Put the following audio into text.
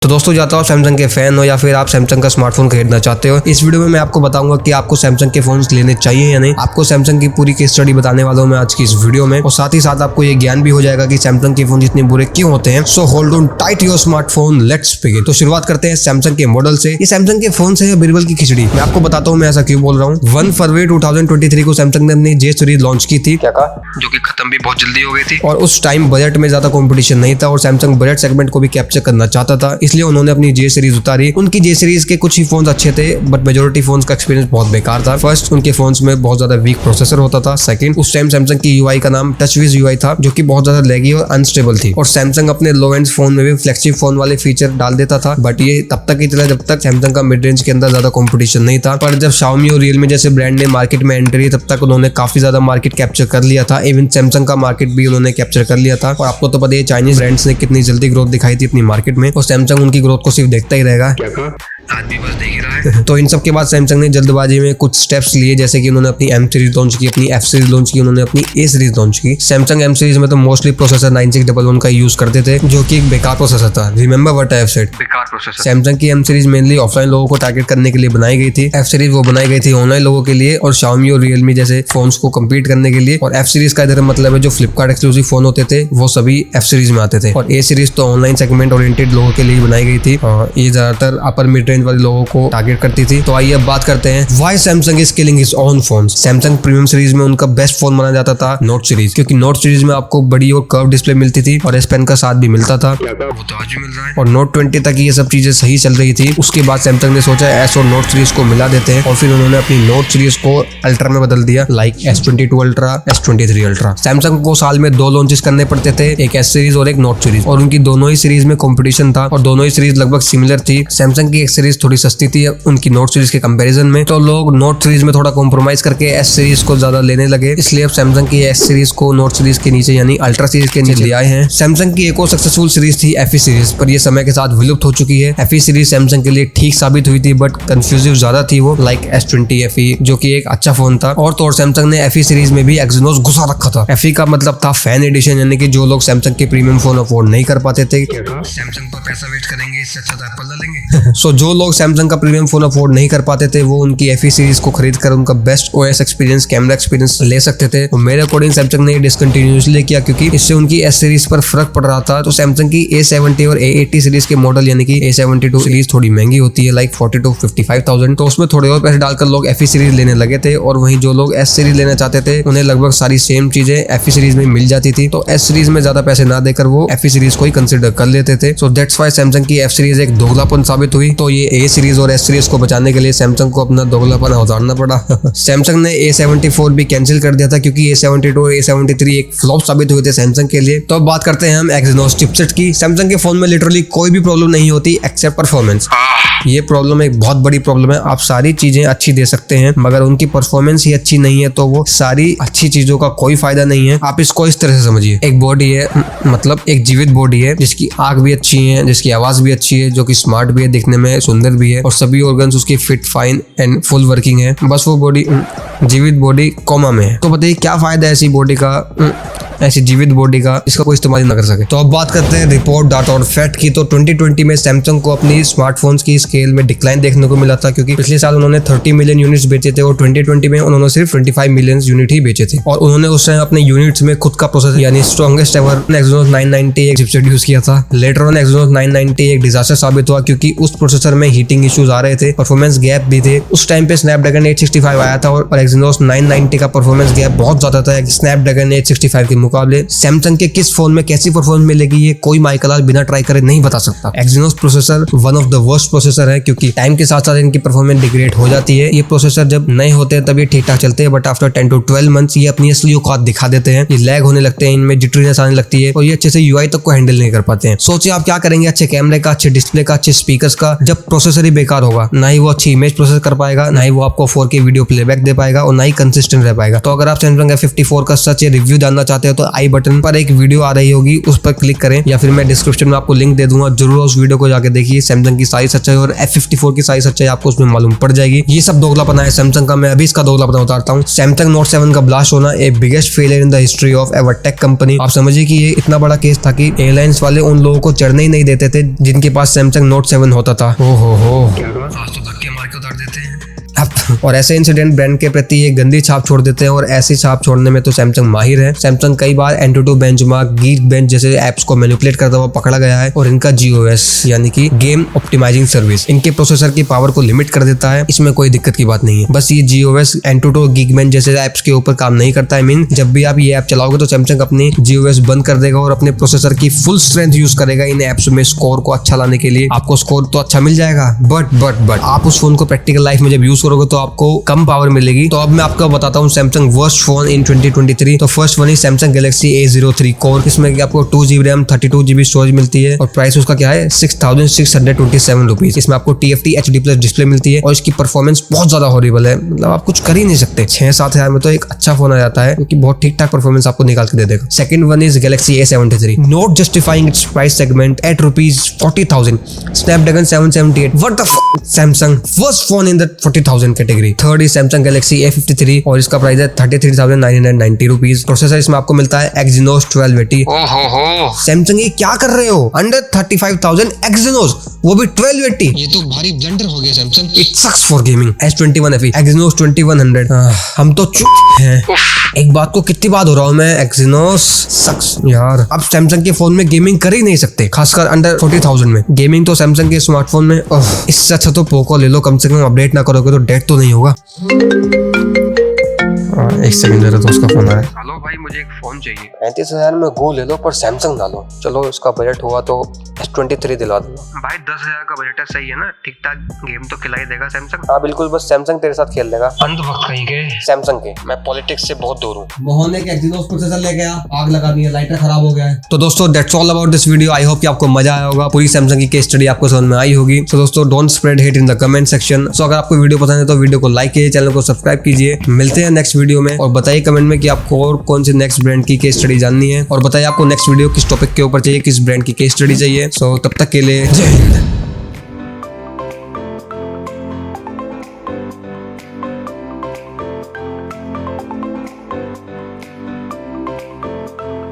तो दोस्तों, जाता हो सैमसंग के फैन हो या फिर आप सैमसंग का स्मार्टफोन खरीदना चाहते हो, इस वीडियो में मैं आपको बताऊंगा कि आपको सैमसंग के फोन लेने चाहिए या नहीं। आपको सैमसंग की पूरी केस स्टडी बताने वाला हूं मैं आज की इस वीडियो में, और साथ ही साथ आपको ये ज्ञान भी हो जाएगा कि सैमसंग के फोन इतने बुरे क्यों होते हैं। So hold on tight your smartphone, let's begin. तो शुरुआत करते हैं सैमसंग के मॉडल से। ये सैमसंग के फोन है बीरबल की खिचड़ी। मैं आपको बताता हूँ मैं ऐसा क्यों बोल रहा हूँ। 1 फरवरी 2023 को सैमसंग ने अपनी जे सीरीज लॉन्च की थी, क्या कहा, जो कि खत्म भी बहुत जल्दी हो गई थी। और उस टाइम बजट में ज्यादा कंपटीशन नहीं था और सैमसंग बजट सेगमेंट को भी कैप्चर करना चाहता था, इसलिए उन्होंने अपनी जे सीरीज उतारी। उनकी जे सीरीज के कुछ ही फोन अच्छे थे, बट मेजोरिटी फोन्स का एक्सपीरियंस बहुत बेकार था। फर्स्ट, उनके फोन्स में बहुत ज्यादा वीक प्रोसेसर होता था। सेकंड, उस टाइम सैमसंग की यूआई का नाम टचविज यूआई था, जो कि बहुत ज्यादा लैगी और अनस्टेबल थी। और सैमसंग अपने लो एंड फोन में भी फ्लैगशिप फोन वाले फीचर डाल देता था, बट ये तब तक ही चला जब तक सैमसंग का मिड रेंज के अंदर ज्यादा कंपटीशन नहीं था। पर जब Xiaomi और Realme जैसे ब्रांड ने मार्केट में एंट्री, तब तक उन्होंने काफी ज्यादा मार्केट कैप्चर कर लिया था। इवन सैमसंग का मार्केट भी उन्होंने कैप्चर कर लिया था। और आपको तो पता है चाइनीज ब्रांड्स ने कितनी जल्दी ग्रोथ दिखाई थी अपनी मार्केट में, और सैमसंग उनकी ग्रोथ को सिर्फ देखता ही रहेगा। आज भी बस देख ही रहा है। तो इन सब के बाद सैमसंग ने जल्दबाजी में कुछ स्टेप्स लिए, जैसे कि उन्होंने अपनी M सीरीज लॉन्च की, अपनी F सीरीज लॉन्च की, उन्होंने अपनी A सीरीज लॉन्च की। सैमसंग M सीरीज में तो मोस्टली प्रोसेसर 9611 का यूज करते थे, जो कि एक बेकार प्रोसेसर था। Remember what I have said, बेकार प्रोसेसर। सैमसंग की M सीरीज मेनली ऑफलाइन लोगों को टारगेट करने के लिए बनाई गई थी। F सीरीज वो बनाई गई थी ऑनलाइन लोगों के लिए और Xiaomi और Realme जैसे फोन्स को कम्पीट करने के लिए। और F सीरीज का इधर मतलब है जो फ्लिपकार्ट एक्सक्लूसिव फोन होते थे वो सभी F सीरीज में आते थे। और A सीरीज तो ऑनलाइन सेगमेंट ओरिएंटेड लोगों के लिए बनाई गई थी, और ये ज्यादातर अपर मिड रेंज वाले लोगों को टारगेट करती थी। तो आइए अब बात करते हैं why Samsung is killing his own phones. Samsung premium series में उनका बेस्ट फोन माना जाता था नोट सीरीज, क्योंकि नोट सीरीज में आपको बड़ी और कर्व डिस्प्ले मिलती थी और S पेन का साथ भी मिलता था, वो तो आज भी मिल रहा है। और नोट 20 तक ये सब चीजें सही चल रही थी। उसके बाद सैमसंग ने सोचा S और नोट सीरीज को मिला देते हैं, और फिर उन्होंने अपनी नोट सीरीज को अल्ट्रा में बदल दिया, like S22 ultra, S23 ultra. Samsung को साल में 2 लॉन्चेस करने पड़ते थे, एक S सीरीज और एक नोट सीरीज, और उनकी दोनों ही सीरीज में कॉम्पिटिशन था और दोनों ही सीरीज लगभग सिमिलर थी। सैमसंग की एक सीरीज थोड़ी सस्ती थी उनकी नोट सीरीज के कंपैरिजन में, तो लोग नोट सीरीज में थोड़ा कॉम्प्रोमाइज करके S सीरीज को ज्यादा लेने लगे। इसलिए अब सैमसंग की S सीरीज को नोट सीरीज के नीचे यानी अल्ट्रा सीरीज के नीचे ले आए हैं। सैमसंग की एक और सक्सेसफुल सीरीज थी FE सीरीज, पर ये समय के साथ विलुप्त हो चुकी है। FE सीरीज सैमसंग के लिए ठीक साबित हुई थी, बट कंफ्यूजिव ज्यादा थी वो, लाइक S20 FE, जो कि एक अच्छा फोन था। और तो और सैमसंग ने FE सीरीज में भी एक्सिनोस घुसा रखा था। FE का मतलब था फैन एडिशन, यानी कि जो लोग सैमसंग के प्रीमियम फोन अफोर्ड नहीं कर पाते थे, सैमसंग पर पैसा वेस्ट करेंगे, इससे अच्छा एप्पल ले लेंगे। सो जो लोग सैमसंग का प्रीमियम फोन अफोर्ड नहीं कर पाते थे, वो उनकी FE सीरीज को खरीद कर उनका best OS experience, camera experience ले सकते थे। और मेरे अकॉर्डिंग सैमसंग ने डिसकंटिन्यू इसलिए किया क्योंकि इससे उनकी S सीरीज पर फर्क पड़ रहा था। तो सैमसंग की A70 और A80 सीरीज के मॉडल यानी कि A72 सीरीज थोड़ी महंगी होती है, लाइक 40 to 55,000, तो उसमें थोड़े और पैसे डालकर लोग FE सीरीज लेने लगे थे। और वहीं जो लोग S सीरीज लेना चाहते थे उन्हें लगभग सारी सेम चीजें FE सीरीज में मिल जाती थी, तो S सीरीज में ज्यादा पैसे ना देकर वो FE सीरीज को ही कंसिडर कर लेते थे। सो दैट्स व्हाई सैमसंग की F सीरीज एक दोगलापन साबित हुई। तो ये A सीरीज और S सीरीज को बचाने के लिए सैमसंग को अपना दोगलापन उतारना पड़ा। सैमसंग ने A74 भी कैंसिल कर दिया था, क्योंकि A72 और A73 एक फ्लॉप साबित हुए थे सैमसंग के लिए। तो अब बात करते हैं हम एक्सिनोस चिपसेट की। सैमसंग के फोन में लिटरली कोई भी प्रॉब्लम नहीं होती एक्सेप्ट परफॉर्मेंस। ये प्रॉब्लम एक बहुत बड़ी प्रॉब्लम है। आप सारी चीजें अच्छी दे सकते हैं, मगर उनकी परफॉर्मेंस ही अच्छी नहीं है, तो वो सारी अच्छी चीजों का कोई फायदा नहीं है। आप इसको इस तरह से समझिए, एक बॉडी है, मतलब एक जीवित बॉडी है, जिसकी आंख भी अच्छी है, जिसकी आवाज भी अच्छी है, जो कि स्मार्ट भी है, दिखने में सुंदर भी है, और सभी ऑर्गन्स उसकी fit, fine and full working है। बस वो बॉडी, जीवित बॉडी कोमा में है। तो बताइए क्या फायदा है ऐसी बॉडी का, ऐसी जीवित बॉडी का, इसका कोई इस्तेमाल ना कर सके। तो अब बात करते हैं रिपोर्ट, डाटा और फैक्ट की। तो 2020 में सैमसंग को अपनी स्मार्टफोन्स की स्केल में डिक्लाइन देखने को मिला था, क्योंकि पिछले साल उन्होंने 30 मिलियन यूनिट्स बेचे थे और 2020 में उन्होंने सिर्फ 25 मिलियन यूनिट ही बेचे थे। और उन्होंने उस टाइम अपने यूनिट्स में खुद का प्रोसेसर यानी स्ट्रॉन्गेस्ट एवर Exynos 990 एक चिपसेट यूज किया था। लेटर ऑन Exynos 990 एक डिजास्टर साबित हुआ, क्योंकि उस प्रोसेसर में हीटिंग इश्यूज आ रहे थे, परफॉर्मेंस गैप भी थे। उस टाइम पे स्नैपड्रैगन 865 आया था और Exynos 990 का परफॉर्मेंस गैप बहुत ज्यादा था स्नैपड्रैगन 865 के मुकाबले। सैमसंग के किस फोन में कैसी परफॉर्मेंस मिलेगी ये कोई माइकल बिना ट्राई करे नहीं बता सकता। Exynos processor one of the worst processor है, क्योंकि टाइम के साथ साथ इनकी परफॉर्मेंस डिग्रेड हो जाती है। ये प्रोसेसर जब नए होते हैं तब ये ठीक ठाक चलते हैं, बट आफ्टर 10 to 12 मंथ्स ये अपनी असली औकात दिखा देते हैं। ये लैग होने लगते हैं, इनमें जिटरीनेस आने लगती है और ये अच्छे से UI तक को हैंडल नहीं कर पाते हैं। सोचिए आप क्या करेंगे अच्छे कैमरे का, अच्छे डिस्प्ले का, अच्छे स्पीकर्स का, जब प्रोसेसर ही बेकार होगा। ना ही वो अच्छी इमेज प्रोसेस कर पाएगा, ना ही वो आपको 4K वीडियो प्लेबैक दे पाएगा, पाएगा और ना ही कंसिस्टेंट रह पाएगा। तो अगर आप सैमसंग F54 का सच रिव्यू जानना चाहते हो तो आई बटन पर एक वीडियो आ रही होगी, उस पर क्लिक करें या फिर मैं डिस्क्रिप्शन में आपको लिंक दे दूंगा, जरूर उस वीडियो को जाके देखिए। सैमसंग की सारी सच्चाई और F54 की सारी सच्चाई आपको उसमें मालूम पड़ जाएगी। ये सब दोगलापना है सैमसंग का। मैं अभी इसका दोगलापना उतारता हूँ। सैमसंग नोट 7 का ब्लास्ट होना एक biggest failure in the history of ever tech company. आप समझिए कि ये इतना बड़ा केस था कि एयरलाइंस वाले उन लोगों को चढ़ने ही नहीं देते थे जिनके पास सैमसंग नोट 7 होता था। ओहो आज तो धक्के मार के उतार देते हैं। और ऐसे इंसिडेंट ब्रांड के प्रति एक गंदी छाप छोड़ देते हैं और ऐसी छाप छोड़ने में तो सैमसंग माहिर है। सैमसंग कई बार Antutu बेंचमार्क, Geekbench जैसे ऐप्स को मैनिपुलेट करता हुआ पकड़ा गया है और इनका GOS यानी कि गेम ऑप्टिमाइजिंग सर्विस इनके प्रोसेसर की पावर को लिमिट कर देता है। इसमें कोई दिक्कत की बात नहीं है। बस ये GOS Antutu, Geekbench जैसे ऐप्स के ऊपर काम नहीं करता है। मीन जब भी आप ये ऐप चलाओगे तो सैमसंग अपनी GOS बंद कर देगा और अपने प्रोसेसर की फुल स्ट्रेंथ यूज करेगा इन ऐप्स में स्कोर को अच्छा लाने के लिए। आपको स्कोर तो अच्छा मिल जाएगा बट आप उस फोन को प्रैक्टिकल लाइफ में जब यूज करोगे तो आपको कम पावर मिलेगी। तो अब मैं आपको बताता हूँ सैमसंग वर्स्ट फोन इन 2023। तो फर्स्ट वन ही सैमसंग गैलेक्सी A03 कोर। इसमें आपको 2GB रैम 32GB स्टोरेज मिलती है और प्राइस उसका क्या है 6,627 रुपीज। इसमें आपको TFT HD+ डिस्प्ले मिलती है और इसकी परफॉर्मेंस बहुत ज्यादा हॉरिबल है। मतलब आप कुछ कर ही नहीं सकते। 6-7 हजार में तो एक अच्छा फोन आ जाता है क्योंकि बहुत ठीक ठाक परफॉर्मेंस आपको निकाल के दे देगा। Second one is Galaxy A73 not justifying its price segment at ₹40,000। Snapdragon 778 what the Samsung first phone in the 40,000 category. Third is Samsung Galaxy A53 और इसका प्राइस है 33,990 रुपीज। प्रोसेसर इसमें आपको मिलता है Exynos 1280। सैमसंग ये क्या कर रहे हो, अंडर 35,000 Exynos, वो भी 1280। ये तो भारी ब्लंडर हो गया Samsung. It sucks for gaming. S21 FE Exynos 2100। हम तो चुप हैं। एक बात को कितनी बात हो रहा हूँ मैं, Exynos सक्स यार। अब सैमसंग के फोन में गेमिंग कर ही नहीं सकते, खासकर अंडर 40,000 में। गेमिंग तो सैमसंग के स्मार्टफोन में इससे अच्छा तो पोको ले लो, कम से कम अपडेट ना करोगे तो डेड तो नहीं होगा। एक सेकंड जरा, तो उसका फोन आ रहा है। हेलो भाई, मुझे एक फोन चाहिए। 35,000 में गो ले लो पर सैमसंग ना लो। चलो इसका बजट हुआ तो S23 दिला दूंगा। भाई 10,000 का बजट है, सही है ना? ठीक ठाक गेम तो खिला ही देगा सैमसंग। हाँ बिल्कुल, बस सैमसंग तेरे साथ खेल लेगा। अंत वक्त कहीं के सैमसंग के, मैं पॉलिटिक्स से बहुत दूर हूँ। मोहन ने Exynos प्रोसेसर लेके आग लगा दी है, लाइटर खराब हो गया है। तो दोस्तों that's all about this video. I hope कि आपको मजा आया होगा, पूरी सैमसंग की केस स्टडी आपको समझ में आई होगी। तो दोस्तों don't spread hate in the comment section. So अगर आपको वीडियो पसंद है तो वीडियो को लाइक कीजिए, चैनल को सब्सक्राइब कीजिए। मिलते हैं नेक्स्ट वीडियो में और बताइए कमेंट में कि आपको और कौन सी नेक्स्ट ब्रांड की केस स्टडी जाननी है और बताइए आपको नेक्स्ट वीडियो किस टॉपिक के ऊपर चाहिए, किस ब्रांड की केस स्टडी चाहिए। सो तब तक के लिए जय हिंद।